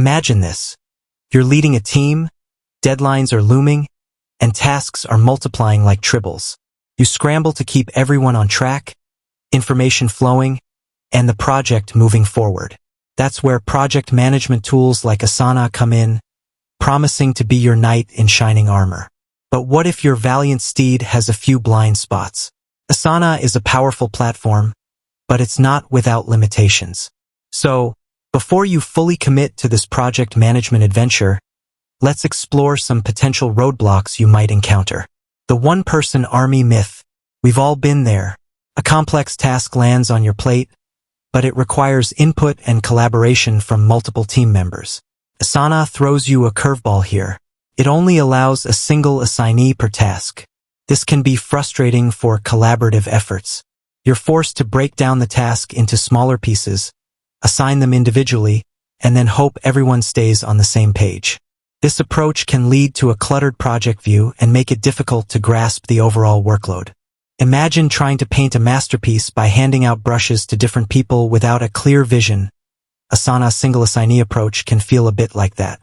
Imagine this. You're leading a team, deadlines are looming, and tasks are multiplying like triples. You scramble to keep everyone on track, information flowing, and the project moving forward. That's where project management tools like Asana come in, promising to be your knight in shining armor. But what if your valiant steed has a few blind spots? Asana is a powerful platform, but it's not without limitations. So, before you fully commit to this project management adventure, let's explore some potential roadblocks you might encounter. The one-person army myth. We've all been there. A complex task lands on your plate, but it requires input and collaboration from multiple team members. Asana throws you a curveball here. It only allows a single assignee per task. This can be frustrating for collaborative efforts. You're forced to break down the task into smaller pieces, assign them individually, and then hope everyone stays on the same page. This approach can lead to a cluttered project view and make it difficult to grasp the overall workload. Imagine trying to paint a masterpiece by handing out brushes to different people without a clear vision. Asana's single assignee approach can feel a bit like that.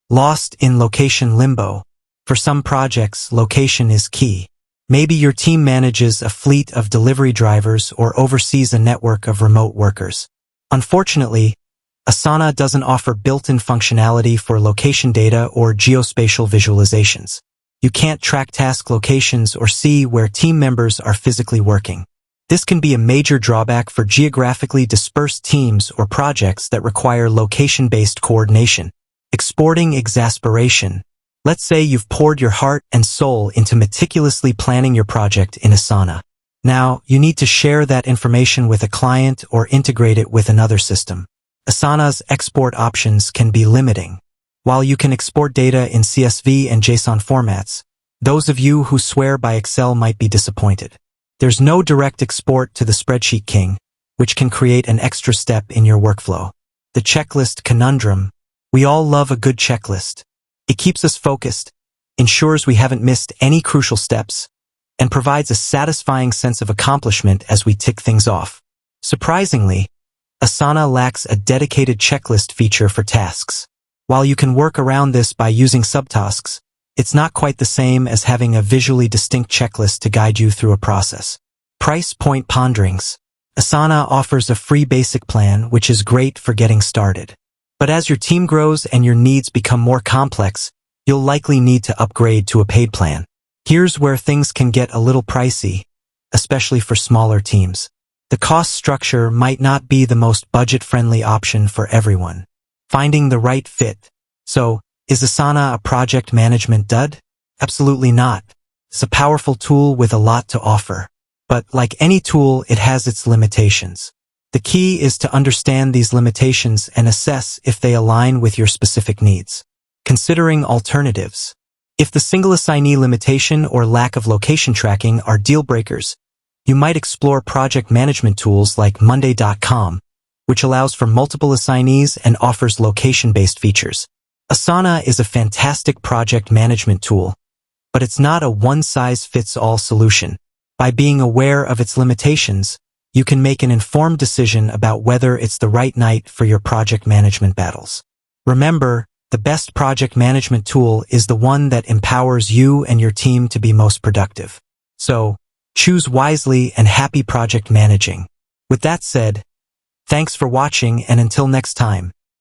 Lost in location limbo. For some projects, location is key. Maybe your team manages a fleet of delivery drivers or oversees a network of remote workers. Unfortunately, Asana doesn't offer built-in functionality for location data or geospatial visualizations. You can't track task locations or see where team members are physically working. This can be a major drawback for geographically dispersed teams or projects that require location-based coordination. Exporting exasperation. Let's say you've poured your heart and soul into meticulously planning your project in Asana. Now, you need to share that information with a client or integrate it with another system. Asana's export options can be limiting. While you can export data in CSV and JSON formats, those of you who swear by Excel might be disappointed. There's no direct export to the spreadsheet king, which can create an extra step in your workflow. The checklist conundrum. We all love a good checklist. It keeps us focused, ensures we haven't missed any crucial steps, and provides a satisfying sense of accomplishment as we tick things off. Surprisingly, Asana lacks a dedicated checklist feature for tasks. While you can work around this by using subtasks, it's not quite the same as having a visually distinct checklist to guide you through a process. Price point ponderings. Asana offers a free basic plan, which is great for getting started. But as your team grows and your needs become more complex, you'll likely need to upgrade to a paid plan. Here's where things can get a little pricey, especially for smaller teams. The cost structure might not be the most budget-friendly option for everyone. Finding the right fit. So, is Asana a project management dud? Absolutely not. It's a powerful tool with a lot to offer. But like any tool, it has its limitations. The key is to understand these limitations and assess if they align with your specific needs. Considering alternatives. If the single assignee limitation or lack of location tracking are deal breakers, you might explore project management tools like Monday.com, which allows for multiple assignees and offers location-based features. Asana is a fantastic project management tool, but it's not a one-size-fits-all solution. By being aware of its limitations, you can make an informed decision about whether it's the right night for your project management battles. Remember, the best project management tool is the one that empowers you and your team to be most productive. So, choose wisely and happy project managing. With that said, thanks for watching, and until next time.